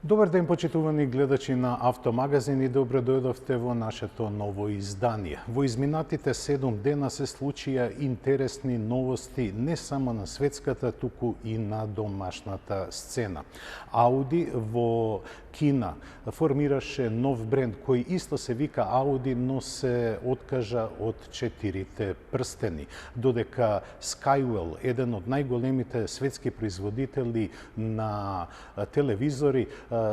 Добар ден, почитувани гледачи на Автомагазин, и добро дојдовте во нашето ново издание. Во изминатите 7 дена се случија интересни новости не само на светската, туку и на домашната сцена. Ауди во Кина формираше нов бренд кој исто се вика Ауди, но се откажа од 4 прстени. Додека Skywell, еден од најголемите светски производители на телевизори,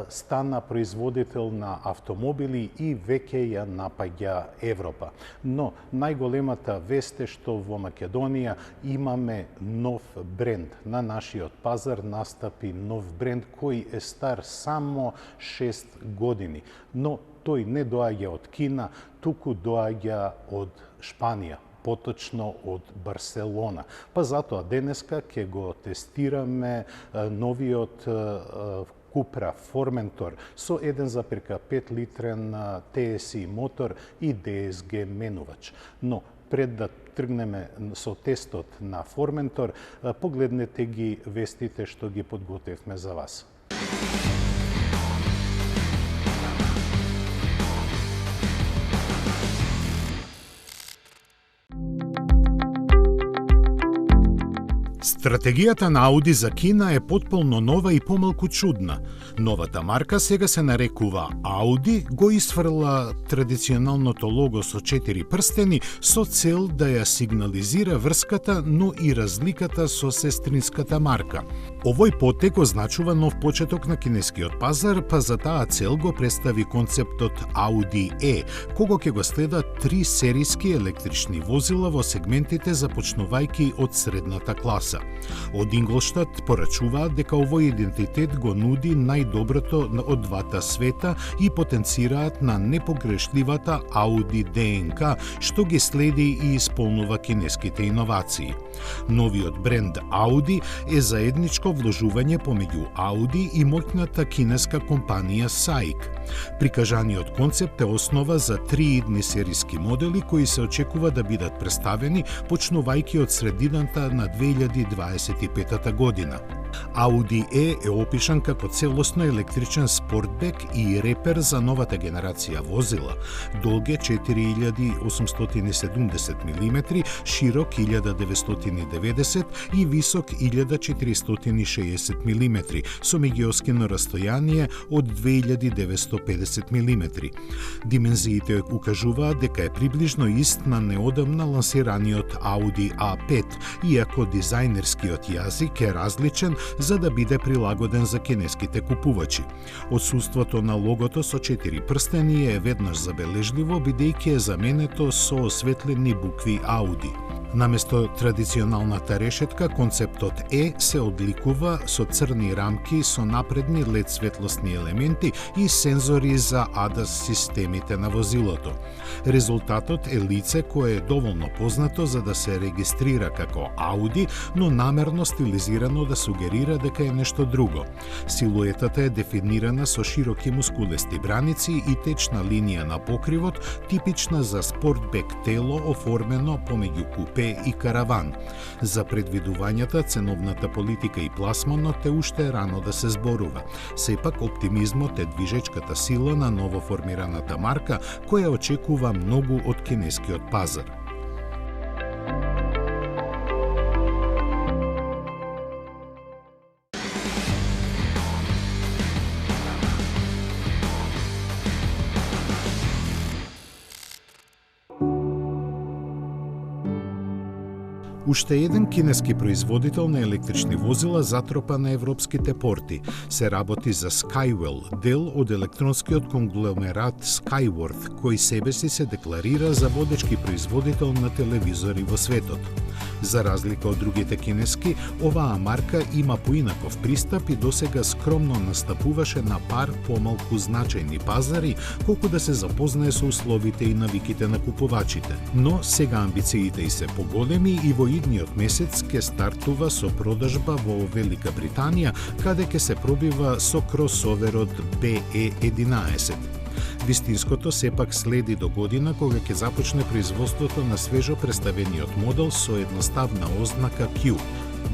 стана производител на автомобили и веќе ја напаѓа Европа. Но најголемата вест е што во Македонија имаме нов бренд. На нашиот пазар настапи нов бренд кој е стар само 6 години. Но тој не доаѓа од Кина, туку доаѓа од Шпанија, поточно од Барселона. Па затоа денеска ќе го тестираме новиот Cupra Formentor со 1,5 литрен TSI мотор и DSG менувач. Но пред да тргнеме со тестот на Formentor, погледнете ги вестите што ги подготвивме за вас. Стратегијата на Ауди за Кина е потполно нова и помалку чудна. Новата марка сега се нарекува Ауди, го исфрла традиционалното лого со 4 прстени со цел да ја сигнализира врската, но и разликата со сестринската марка. Овој потек означува нов почеток на кинескиот пазар, па за таа цел го представи концептот Audi E, кого ќе го следат 3 сериски електрични возила во сегментите започнувајќи од средната класа. Од Инглштад порачуваат дека овој идентитет го нуди најдоброто од двата света и потенцираат на непогрешливата Audi ДНК, што ги следи и исполнува кинеските иновации. Новиот бренд Audi е заедничко вложување помеѓу Audi и моќната кинеска компанија SAIC. Прикажаниот концепт е основа за 3 идни сериски модели кои се очекува да бидат представени почнувајќи од средината на 2025 година. Audi E е опишан како целосно електричен спортбек и репер за новата генерација возила. Долг е 4870 мм, широк 1990 и висок 1460 мм, со меѓуоскино растојание од 2950 мм. Димензиите укажуваат дека е приближно ист на неодамна лансираниот Audi A5, иако дизајнерскиот јазик е различен за да биде прилагоден за кинеските купувачи. Отсуството на логото со 4 прстени е веднаш забележливо, бидејќи е заменето со осветлени букви Audi. Наместо традиционалната решетка, концептот E се одликува со црни рамки со напредни LED светлосни елементи и сензори за ADAS системите на возилото. Резултатот е лице кое е доволно познато за да се регистрира како Audi, но намерно стилизирано да сугерира дека е нешто друго. Силуетата е дефинирана со широки мускулести браници и течна линија на покривот, типична за спортбек тело оформено помеѓу купе и караван. За предвидувањата, ценовната политика и пласманот е уште рано да се зборува. Сепак оптимизмот е движечката сила на новоформираната марка, која очекува многу од кинескиот пазар. Уште еден кинески производител на електрични возила затропа на европските порти. Се работи за Skywell, дел од електронскиот конгломерат Skyworth, кој себеси се декларира за водечки производител на телевизори во светот. За разлика од другите кинески, оваа марка има поинаков пристап и досега скромно настапуваше на пар помалку значајни пазари, колку да се запознае со условите и навиките на купувачите. Но сега амбициите и се поголеми и во идниот месец ќе стартува со продажба во Велика Британија, каде ќе се пробива со кросоверот BE11. Вистинското сепак следи до година, кога ќе започне производството на свежо представениот модел со едноставна ознака Q.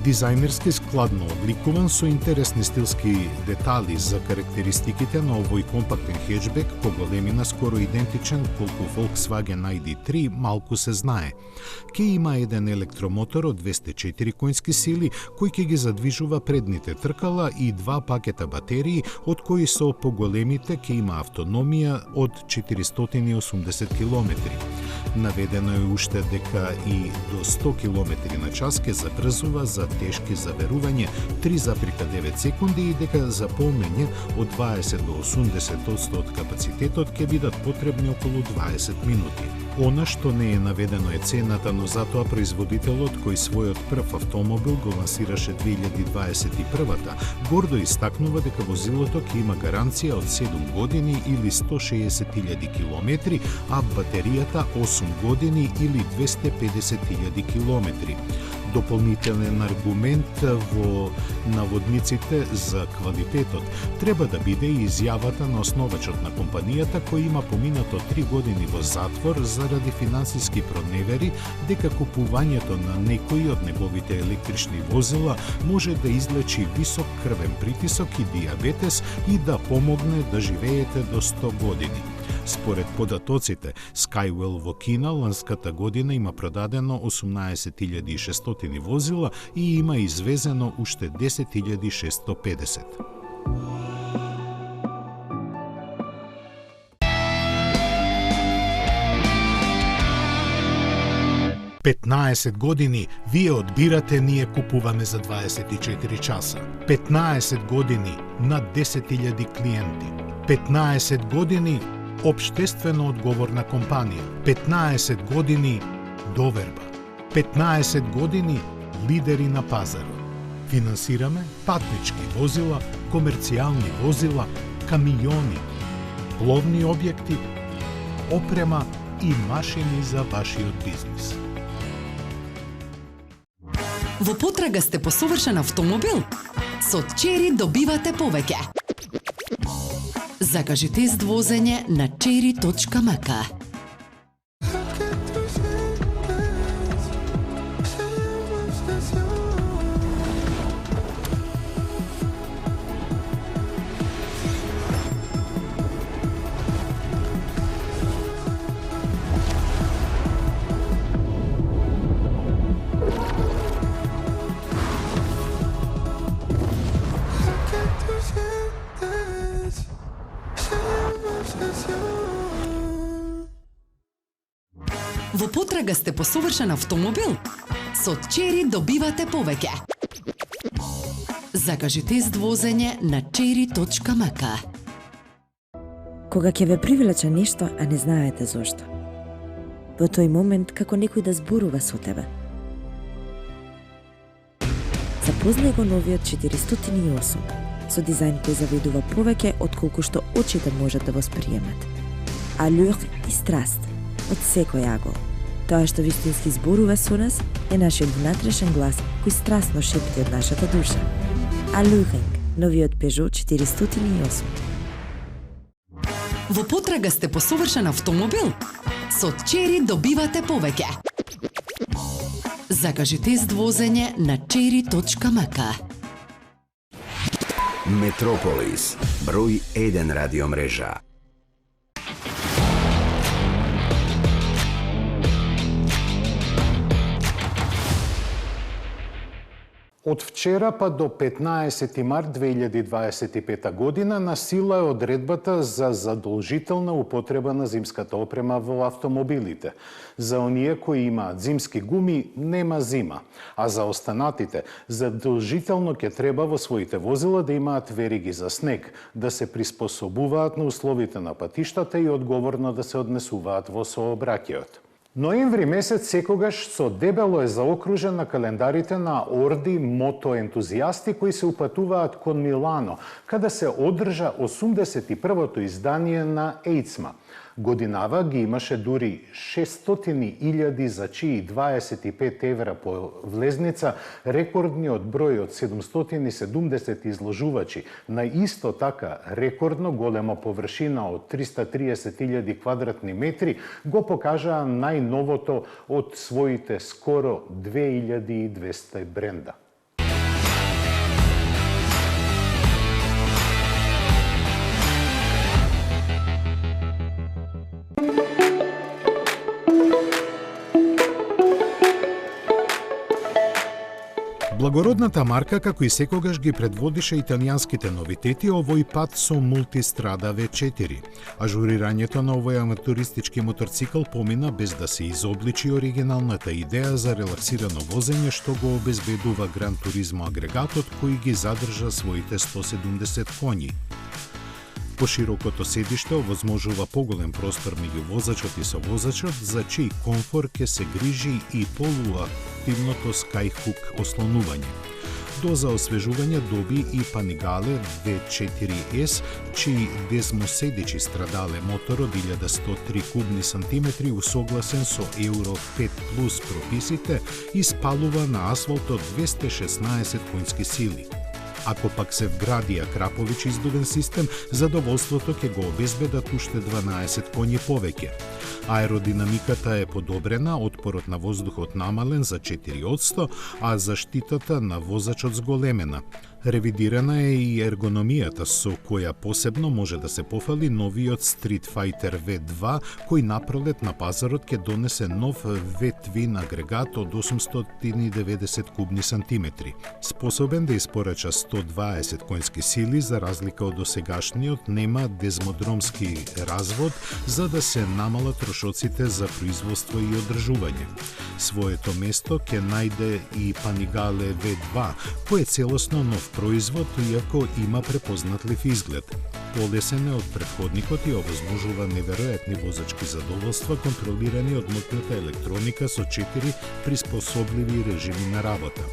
Дизајнерски складно обликуван со интересни стилски детали за карактеристиките на овој компактен хеджбек, по големина скоро идентичен колку Volkswagen ID3, малку се знае. Ке има еден електромотор од 204 конски сили, кој ќе ги задвижува предните тркала и 2 пакета батерии, од кои со поголемите ќе има автономија од 480 км. Наведено е уште дека и до 100 км на час ќе забрзува за тешки заверување 3,9 секунди и дека за полнење од 20 до 80% од капацитетот ќе бидат потребни околу 20 минути. Она што не е наведено е цената, но затоа производителот кој својот прв автомобил го лансираше 2021-та, гордо истакнува дека возилото ќе има гаранција од 7 години или 160.000 километри, а батеријата 8 години или 250.000 километри. Дополнителен аргумент во наводниците за квалитетот треба да биде и изјавата на основачот на компанијата, кој има поминато 3 години во затвор заради финансиски проневери, дека купувањето на некои од неговите електрични возила може да излечи висок крвен притисок и диабетес и да помогне да живеете до 100 години. Според податоците, Skywell во Кина ланската година има продадено 18.600 возила и има извезено уште 10.650. «15 години вие одбирате, ние купуваме за 24 часа. 15 години над 10.000 клиенти. 15 години Обштествено одговорна компанија. 15 години доверба. 15 години лидери на пазарот. Финансираме патнички возила, комерцијални возила, камиони, пловни објекти, опрема и машини за вашиот бизнис. Во потрага сте по совршен автомобил? Со Чери добивате повеќе. Закажи тест возење на cherry.mk. Во потрага сте по совршен автомобил? Со Чери добивате повеќе. Закажи тест возење на cherry.mk. Кога ќе ве привлече нешто, а не знаете зошто. Во тој момент како некој да зборува со тебе. Запознај го новиот 408 со дизајн кој заведува повеќе отколку што очите можат да восприемат. Алюр и страст од секој агол. Тоа што вистински зборува со нас е нашиот внатрешен глас кој страстно шепти од нашата душа. Алюринг, новиот Peugeot 408. Во потрага сте по совршен автомобил? Со Чери добивате повеќе. Закажи тест возење на cherry.mk. Метрополис, број 1 радиомрежа. Од вчера па до 15 март 2025 година на сила е одредбата за задолжителна употреба на зимската опрема во автомобилите. За оние кои имаат зимски гуми, нема зима, а за останатите задолжително ќе треба во своите возила да имаат вериги за снег, да се приспособуваат на условите на патиштата и одговорно да се однесуваат во сообраќајот. Ноември месец секогаш со дебело е заокружен на календарите на орди мотоентузијасти кои се упатуваат кон Милано, каде се одржа 81-то издание на EICMA. Годинава ги имаше дури 600.000 за чии 25 евра по влезница, рекордниот број од 770 изложувачи на исто така рекордно голема површина од 330.000 квадратни метри го покажаа најновото од своите скоро 2200 бренда. Благородната марка, како и секогаш, ги предводише италијанските новитети, овој пат со Multistrada V4. Ажурирањето на овој авантуристички моторцикл помина без да се изобличи оригиналната идеја за релаксирано возење што го обезбедува Gran Turismo агрегатот кој ги задржа своите 170 коњи. Поширокото седиште овозможува поголем простор меѓу возачот и совозачот, за чиј комфор ќе се грижи и полуактивното Skyhook ослонување. Доза освежување доби и Panigale V4S, чиј десмоседичи страдале мотор од 1103 кубни сантиметри усогласен со Euro 5 Plus прописите и спалува на асфалт од 216 конски сили. Ако пак се вградија Крапович издувен систем, задоволството ќе го обезбедат уште 12 коњи повеќе. Аеродинамиката е подобрена, отпорот на воздухот намален за 4%, а заштитата на возачот зголемена. Ревидирана е и ергономијата, со која посебно може да се пофали новиот Street Fighter V2, кој напролет на пазарот ќе донесе нов V-Twin агрегат од 890 кубни сантиметри. Способен да испорача 120 конски сили, за разлика од досегашниот, нема дезмодромски развод, за да се намалат трошоците за производство и одржување. Своето место ќе најде и Panigale V2, кој е целосно нов производ, иако има препознатлив изглед. Полесен е од претходникот и овозможува неверојатни возачки задоволства, контролирани од моќната електроника со 4 приспособливи режими на работа.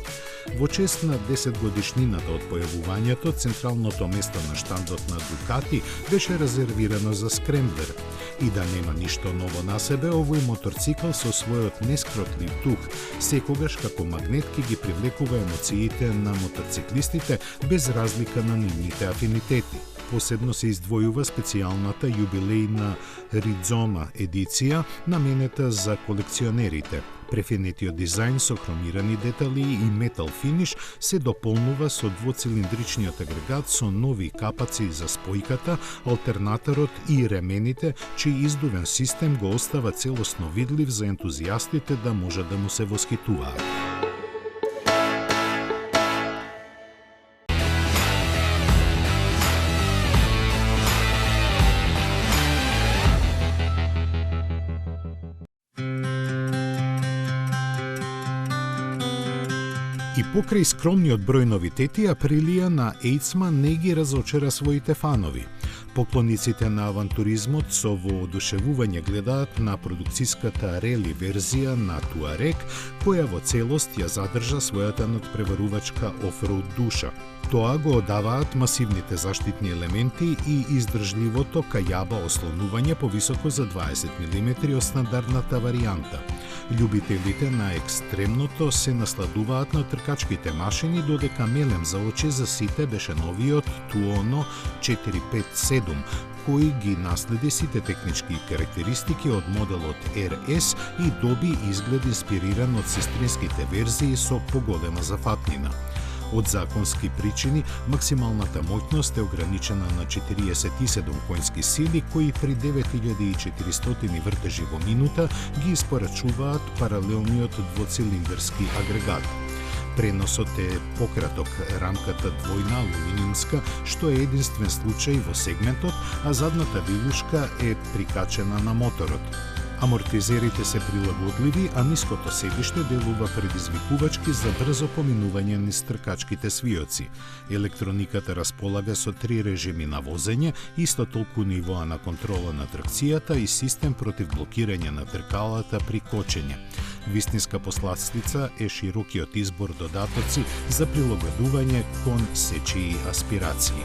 Во чест на 10 годишнината од појавувањето, централното место на штандот на Ducati беше резервирано за скремблер. И да нема ништо ново на себе, овој моторцикл со својот нескротлив дух секогаш како магнет ки ги привлекува емоциите на моторциклистите без разлика на нивните афинитети. Посебно се издвојува специјалната јубилејна Ридзона едиција, наменета за колекционерите. Префинетиот дизајн со хромирани детали и метал финиш се дополнува со двоцилиндричниот агрегат со нови капаци за спојката, алтернаторот и ремените, чиј издувен систем го остава целосно видлив за ентузијастите да може да му се восхитуваат. И покрај скромниот број новитети, Априлија на EICMA не ги разочара своите фанови. Поклониците на авантуризмот со воодушевување гледаат на продукцијската рели верзија на Touareg, која во целост ја задржа својата надпреварувачка офроуд душа. Тоа го одаваат масивните заштитни елементи и издржливото кајаба ослонување повисоко за 20 мм од стандардната варијанта. Љубителите на екстремното се насладуваат на тркачките машини, додека мелем за очи за сите беше новиот Tuono 457, кој ги наследи сите технички карактеристики од моделот RS и доби изглед инспириран од сестринските верзии со поголема зафатнина. Од законски причини, максималната моќност е ограничена на 47 конски сили, кои при 9400 вртежи во минута ги испорачуваат паралелниот двоцилиндарски агрегат. Преносот е пократок, рамката двојна алуминиумска, што е единствен случај во сегментот, а задната вилушка е прикачена на моторот. Амортизерите се прилагодливи, а ниското седиште делува предизвикувачки за брзо поминување низ тркачките свиоци. Електрониката располага со 3 режими на возење, исто толку нивоа на контрола на тракцијата и систем против блокирање на тркалата при кочење. Вистинска посласлица е широкиот избор додатоци за прилагодување кон сечии аспирации.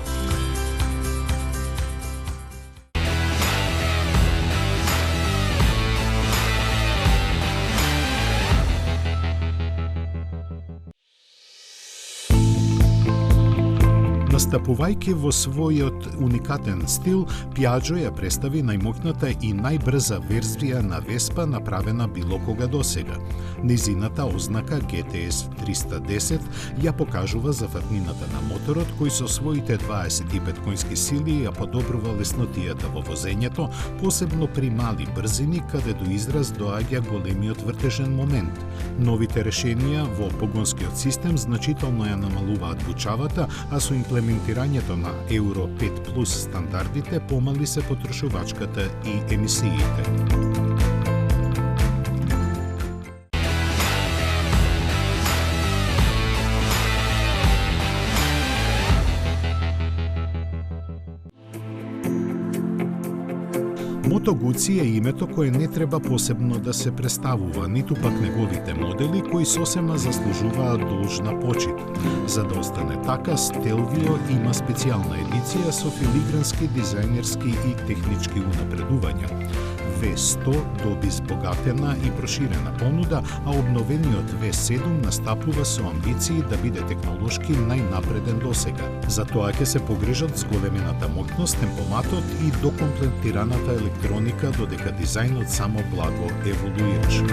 Настапувајќи во својот уникатен стил, Piaggio ја представи најмоќната и најбрза верзија на Веспа направена било кога досега. Незината ознака GTS 310 ја покажува зафатнината на моторот, кој со своите 25 конски сили ја подобрува леснотијата во возењето, посебно при мали брзини, каде до израз доаѓа големиот вртежен момент. Новите решенија во погонскиот систем значително ја намалуваат бучавата, а со имплементирањето на Euro 5+ стандардите помали се потрошувачката и емисиите. Moto Guzzi е името кое не треба посебно да се представува, ниту пак неговите модели кои сосема заслужуваат должна почит. За да остане така, Stelvio има специјална едиција со филигрански, дизајнерски и технички унапредувања. V100 доби збогатена и проширена понуда, а обновениот V7 настапува со амбиции да биде технолошки најнапреден досега. Затоа ќе се погрижат зголемената моќност, темпоматот и докомплектираната електроника, додека дизајнот само благо еволуираше.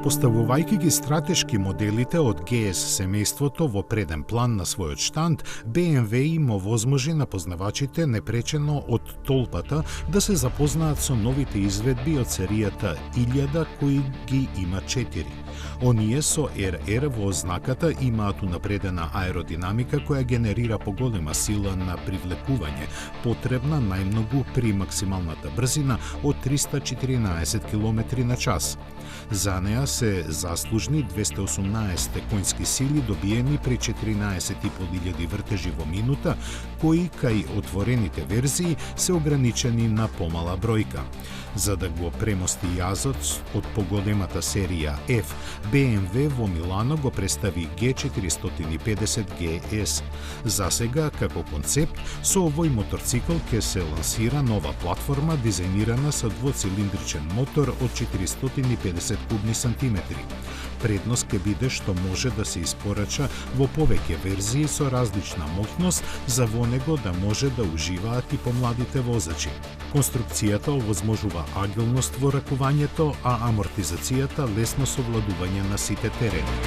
Поставувајќи ги стратешки моделите од GS семејството во преден план на својот штанд, BMW им овозможи на познавачите непречено од толпата да се запознаат со новите изведби од серијата 1000 кои ги има 4. Оние со RR во ознаката имаат унапредена аеродинамика која генерира поголема сила на привлекување, потребна најмногу при максималната брзина од 314 км на час. За неа се заслужни 218 конски сили добиени при 14.500 вртежи во минута, кои кај отворените верзии се ограничени на помала бројка. За да го премости јазот од поголемата серија F, BMW во Милано го представи G450 GS. Засега, како концепт, со овој моторцикл ќе се лансира нова платформа дизајнирана со двоцилиндричен мотор од 450 кубни сантиметри. Предност ќе биде што може да се испорача во повеќе верзии со различна моќност, за во него да може да уживаат и помладите возачи. Конструкцијата овозможува агилност во ракувањето, а амортизацијата лесно совладување на сите терени.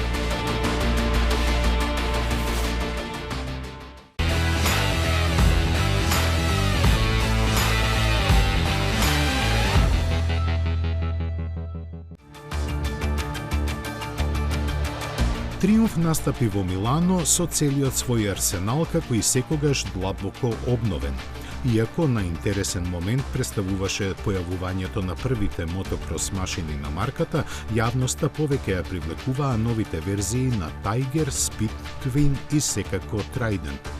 Триумф настапи во Милано со целиот свој арсенал, како и секогаш длабоко обновен. Иако на интересен момент представуваше појавувањето на првите мотокрос машини на марката, јавноста повеќе ја привлекуваа новите верзии на Tiger, Speed Twin и секако Trident.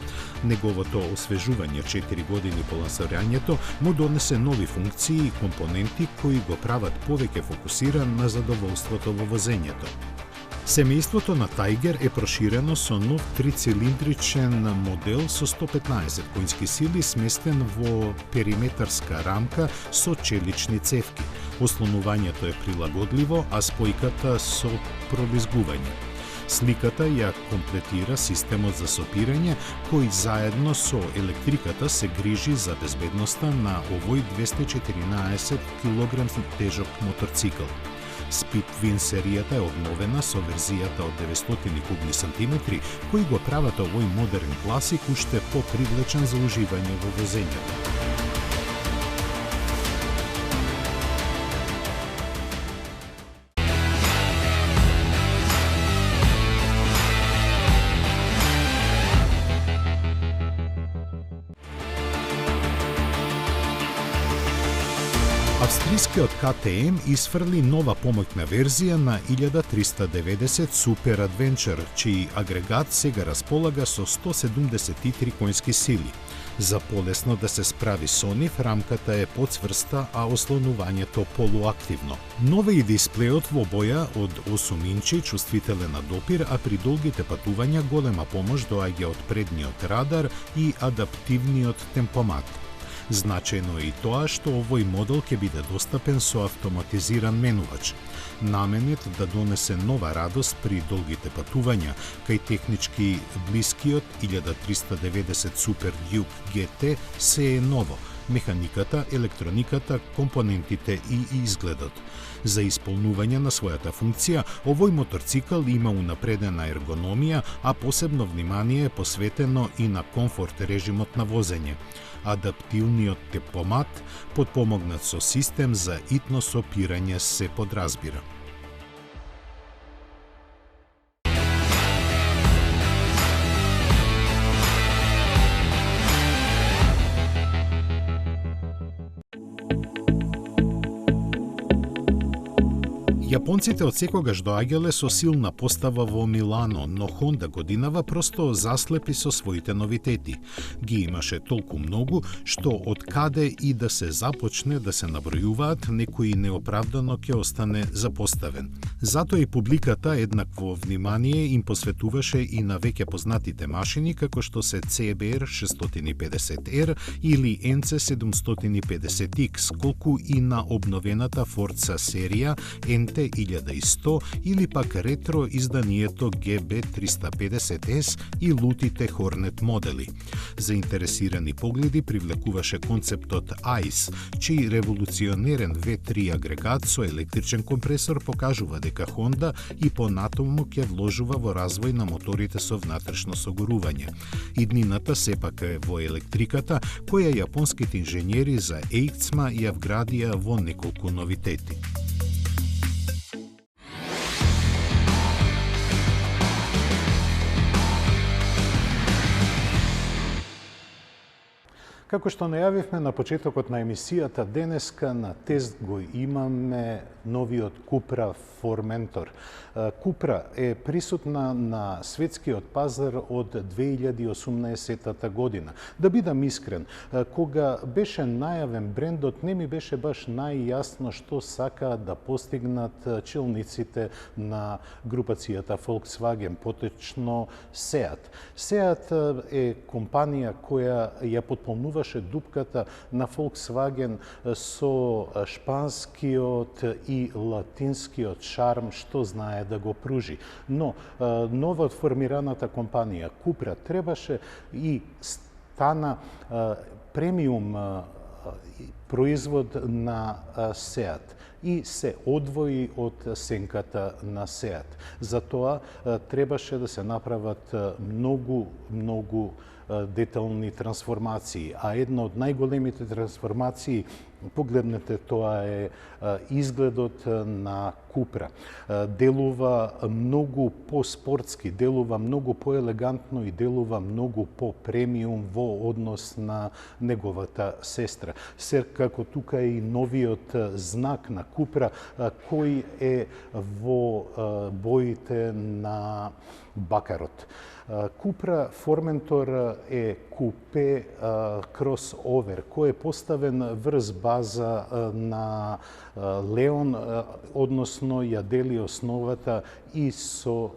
Неговото освежување 4 години по лансирањето му донесе нови функции и компоненти кои го прават повеќе фокусиран на задоволството во возењето. Семејството на Tiger е проширено со нов трицилиндричен модел со 115 конски сили сместен во периметарска рамка со челични цевки. Ослонувањето е прилагодливо, а спојката со пролизгување. Сликата ја комплетира системот за сопирање, кој заедно со електриката се грижи за безбедноста на овој 214 кг тежок моторцикл. Speedwin серијата е обновена со верзијата од 900 кубни сантиметри, кои го прават овој модерен класик уште попривлечен за уживање во возењето. Австрискиот КТМ исфрли нова помоќна верзија на 1390 Super Adventure, чиј агрегат сега располага со 173 конски сили. За полесно да се справи со нив, рамката е поцврста, а ослонувањето полуактивно. Нове и дисплеот во боја од 8 инчи, чувствителен на допир, а при долгите патувања голема помош доаѓа од предниот радар и адаптивниот темпомат. Значајно е и тоа што овој модел ќе биде достапен со автоматизиран менувач. Наменет да донесе нова радост при долгите патувања, кај технички блискиот 1390 Super Duke GT се е ново. Механиката, електрониката, компонентите и изгледот. За исполнување на својата функција, овој моторцикл има унапредена ергономија, а посебно внимание е посветено и на комфорт режимот на возење. Адаптивниот темпомат, потпомогнат со систем за итно сопирање, се подразбира. Јапонците од секогаш доаѓале со силна постава во Милано, но Honda годинава просто заслепи со своите новитети. Ги имаше толку многу, што од каде и да се започне да се набројуваат, некој неоправдано ќе остане запоставен. Затоа и публиката еднакво внимание им посветуваше и на веќе познатите машини, како што се CBR 650R или NC 750X, колку и на обновената Forza серија NT 1100 или пак ретро изданието GB 350S и лутите Hornet модели. Заинтересирани погледи привлекуваше концептот ICE, чиј револуционерен V3 агрегат со електричен компресор покажува дека Honda и понатаму ќе вложува во развој на моторите со внатрешно согорување. Иднината сепак е во електриката, која јапонските инженери за Eitzma ја вградија во неколку новитети. Како што најавивме на почетокот на емисијата, денеска на тест го имаме новиот Cupra Formentor. Cupra е присутна на светскиот пазар од 2018 година. Да бидам искрен, кога беше најавен брендот, не ми беше баш најјасно што сакаат да постигнат челниците на групацијата Volkswagen, поточно Seat. Seat е компанија која ја потполнуваше дупката на Volkswagen со шпанскиот и латинскиот шарм што знае да го пружи. Но ново формираната компанија Cupra требаше и стана премиум производ на Seat и се одвои од сенката на Seat. Затоа требаше да се направат многу детални трансформации, а една од најголемите трансформации, погледнете, тоа е изгледот на Cupra. Делува многу по-спортски, делува многу по-елегантно и делува многу по-премиум во однос на неговата сестра. Секако тука е и новиот знак на Cupra, кој е во боите на бакарот. Cupra Formentor е купе кросовер кој е поставен врз база на Leon, односно ја дели основата и со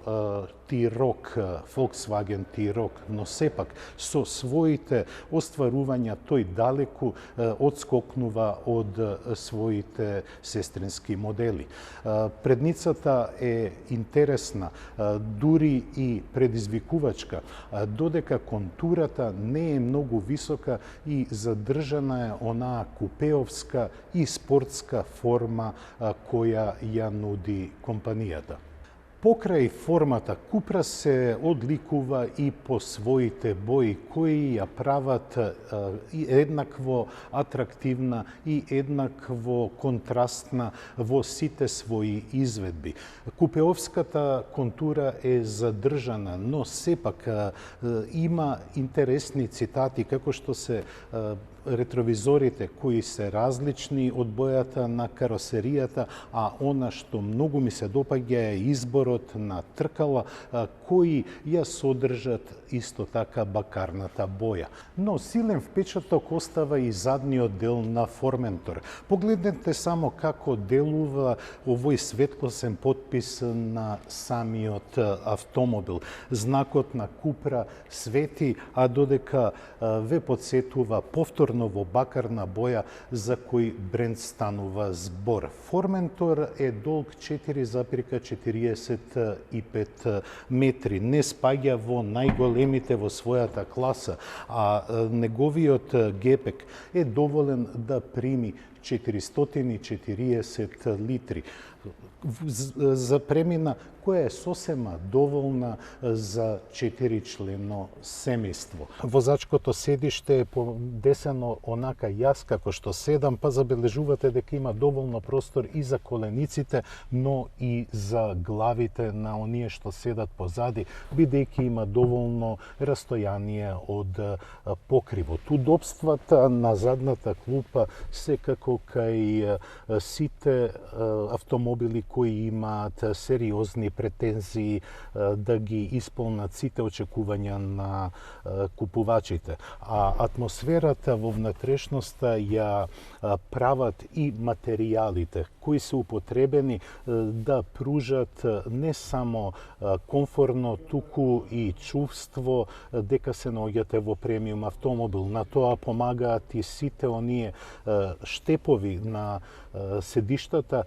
T-Roc, Volkswagen T-Roc, но сепак со своите остварувања тој далеку одскокнува од своите сестрински модели. Предницата е интересна, дури и предизвикувачка, додека контурата не е многу висока и задржана е онаа купеовска и спортска форма форма која ја нуди компанијата. Покрај формата Купра се одликува и по своите бои кои ја прават еднакво атрактивна и еднакво контрастна во сите своји изведби. Купеовската контура е задржана, но сепак има интересни цитати како што се ретровизорите кои се различни од бојата на каросеријата, а она што многу ми се допаѓа е изборот на тркала кои ја содржат исто така бакарната боја. Но силен впечаток остава и задниот дел на Форментор. Погледнете само како делува овој светлосен потпис на самиот автомобил. Знакот на Купра свети, а додека ве подсетува повторно во бакарна боја за кој бренд станува збор. Форментор е долг 4,45 метри. Не спаѓа во најголемите во својата класа, а неговиот гепек е доволен да прими 440 литри за премина која е сосема доволна за 4-члено семејство. Возачкото седиште е подесено онака јас како што седам, па забележувате дека има доволно простор и за колениците, но и за главите на оние што седат позади, бидејќи има доволно растојание од покривот. Удобствата на задната клупа се како кај сите автомобили кои имаат сериозни претензии да ги исполнат сите очекувања на купувачите. А атмосферата во внатрешноста ја прават и материјалите кои се употребени да пружат не само комфорно, туку и чувство дека се наоѓате во премиум автомобил. На тоа помагаат и сите оние штепови на седиштата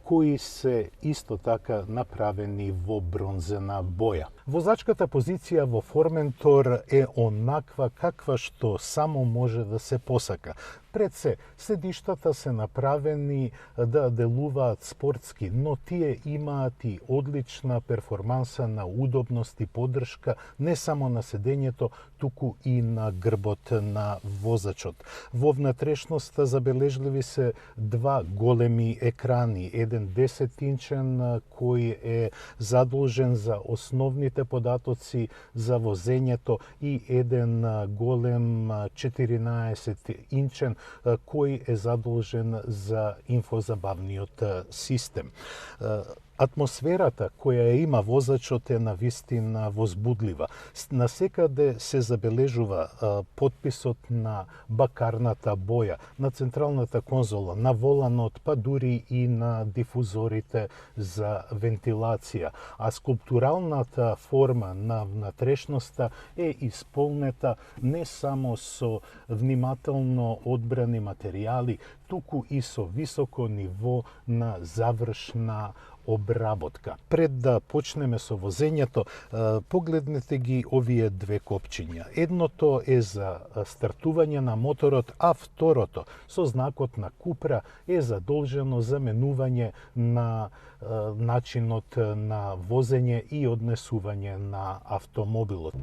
кои се исто така направени во бронзена боја. Возачката позиција во Форментор е онаква каква што само може да се посака. Пред се, седиштата се направени да делуваат спортски, но тие имаат и одлична перформанса на удобност и поддршка не само на седењето, туку и на грбот на возачот. Во внатрешноста забележливи се два големи екрани, еден 10-инчен кој е задолжен за основните податоци за возењето и еден голем 14-инчен кој е задолжен за инфозабавниот систем. Атмосферата која има возачот е навистина возбудлива. Насекаде се забележува потписот на бакарната боја, на централната конзола, на воланот, па дури и на дифузорите за вентилација. А скулптуралната форма на внатрешноста е исполнета не само со внимателно одбрани материјали, туку и со високо ниво на завршна обработка. Пред да почнеме со возењето, погледнете ги овие две копчиња. Едното е за стартување на моторот, а второто со знакот на Купра е задолжено за менување на начинот на возење и однесување на автомобилот.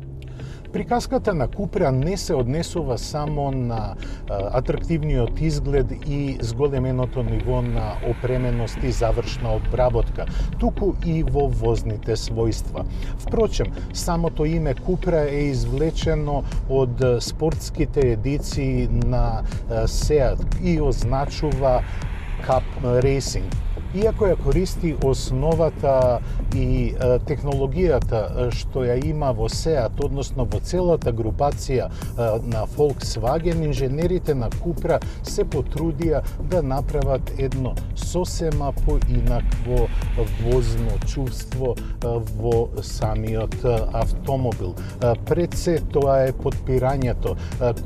Приказката на Купра не се однесува само на атрактивниот изглед и зголеменото ниво на опременост и завршна обработка, туку и во возните својства. Впрочем, самото име Купра е извлечено од спортските едиции на Seat и означува Cup Racing. Иако ја користи основата и технологијата што ја има во Seat, односно во целата групација на Volkswagen, инженерите на Купра се потрудија да направат едно сосема поинакво возно чувство во самиот автомобил. Пред се тоа е подпирањето,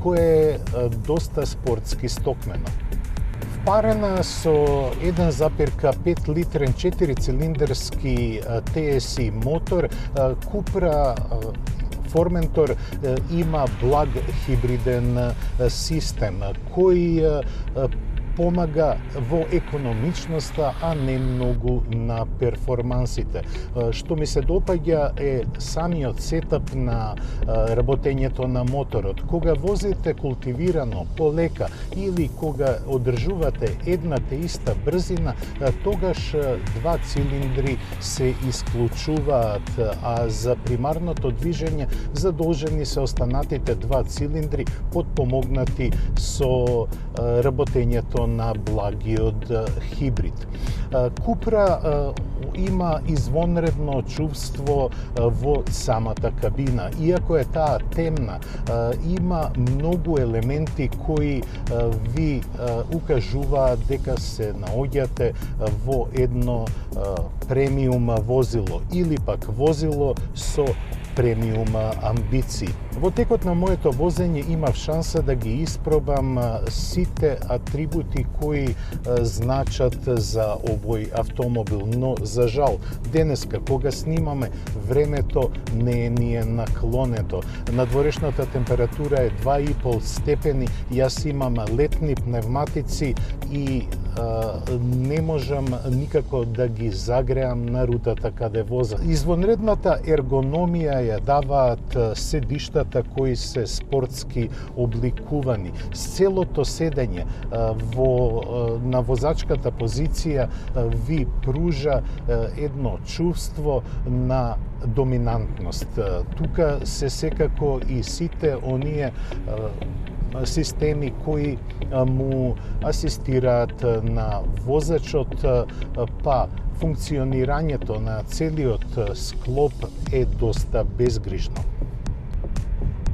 кое е доста спортски стокмено. Парена со 1,5 литрен 4-цилиндарски TSI мотор, Купра Форментор има благ хибриден систем кој помага во економичноста, а не многу на перформансите. Што ми се допаѓа е самиот сетап на работењето на моторот. Кога возите култивирано, полека или кога одржувате една те иста брзина, тогаш два цилиндри се исклучуваат, а за примарното движење задолжени се останатите два цилиндри подпомогнати со работењето на благиот хибрид. Купра има извонредно чувство во самата кабина. Иако е таа темна, има многу елементи кои ви укажуваат дека се наоѓате во едно премиум возило или пак возило со премиум амбиции. Во текот на моето возење имав шанса да ги испробам сите атрибути кои значат за овој автомобил, но за жал денеска кога снимаме времето не ни е наклонето. Надворешната температура е 2,5 степени, јас имам летни пневматици и не можам никако да ги загреам на рутата каде возам. Извонредната ергономија ја даваат седиштата кои се спортски обликувани. Целото седење на возачката позиција ви пружа едно чувство на доминантност. Тука се секако и сите оние системи кои му асистираат на возачот, па функционирањето на целиот склоп е доста безгрижно.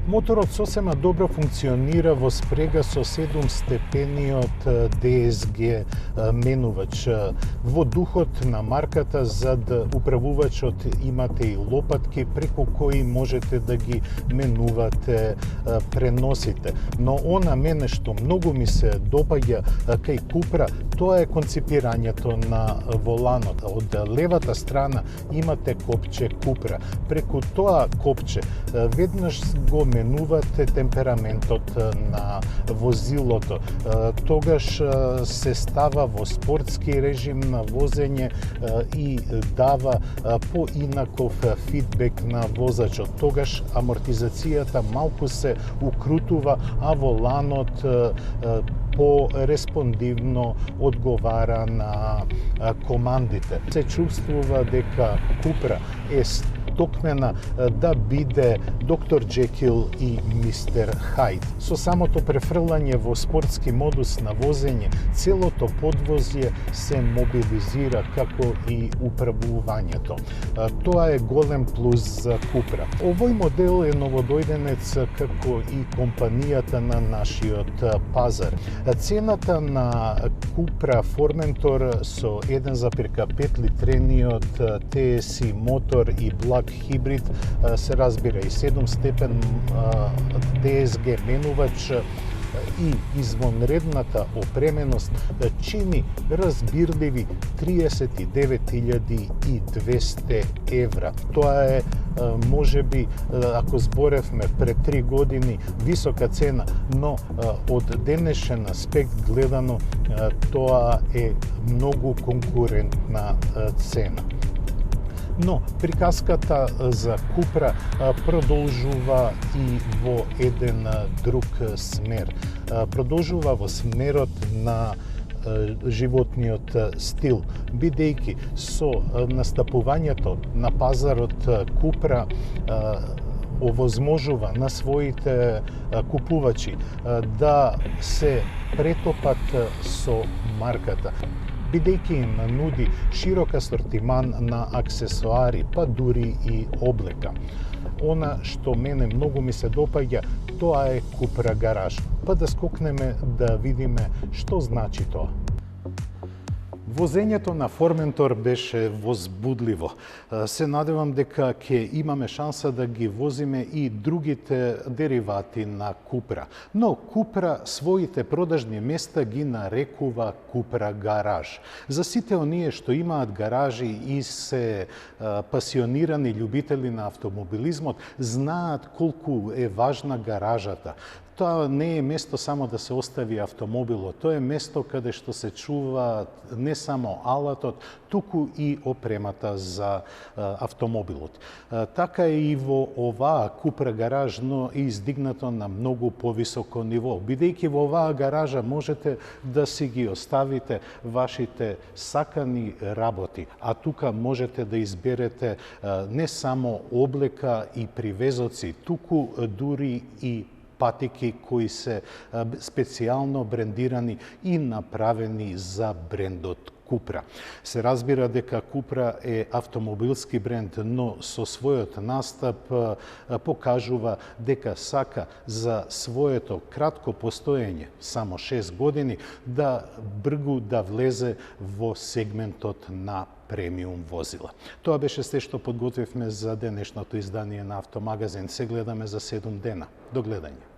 Моторот сосема добро функционира во спрега со 7-степениот DSG менувач. Во духот на марката зад управувачот имате и лопатки преку кои можете да ги менувате преносите. Но она мене што многу ми се допаѓа кај Купра, тоа е конципирањето на воланот. Од левата страна имате копче Купра. Преку тоа копче веднаш го менувате темпераментот на возилото. Тогаш се става во спортски режим на возење и дава поинаков фидбек на возачот. Тогаш амортизацијата малку се укрутува, а воланот по-респондивно одговара на командите. Се чувствува дека Купра е стокмена да биде доктор Джекил и мистер Хайд. Со самото префрлање во спортски модус на возење, целото подвозје се мобилизира како и управувањето. Тоа е голем плюс за Купра. Овој модел е новодојденец како и компанијата на нашиот пазар. Цената на Купра Formentor со 1,5 литрениот TSI мотор и благ хибрид, се разбира и 7-степен DSG менувач и извонредната опременост чини разбирливи 39.200 евра. Тоа е можеби, ако зборевме пред 3 години, висока цена, но од денешен аспект гледано тоа е многу конкурентна цена. Но приказката за Купра продолжува и во еден друг смер. Продолжува во смерот на животниот стил, бидејќи со настапувањето на пазарот Купра овозможува на своите купувачи да се претопат со марката, бидејќи им нуди широк асортиман на аксесоари, па дури и облека. Она што мене многу ми се допаѓа, тоа е Купра гараж. Па да скокнеме да видиме што значи тоа. Возењето на Formentor беше возбудливо. Се надевам дека ќе имаме шанса да ги возиме и другите деривати на Купра. Но Купра своите продажни места ги нарекува Купра гараж. За сите оние што имаат гаражи и се пасионирани љубители на автомобилизмот, знаат колку е важна гаражата. Тоа не е место само да се остави автомобилот, тоа е место каде што се чува не само алатот, туку и опремата за автомобилот. Така и во оваа Купра гараж, но е издигнато на многу повисоко ниво. Бидејќи во оваа гаража можете да си ги оставите вашите сакани работи, а тука можете да изберете не само облека и привезоци, туку дури и патики кои се специјално брендирани и направени за брендот Купра. Се разбира дека Купра е автомобилски бренд, но со својот настап покажува дека сака за своето кратко постоење, само 6 години, да бргу да влезе во сегментот на премиум возила. Тоа беше се што подготвивме за денешното издание на Автомагазин. Се гледаме за 7 дена. До гледање.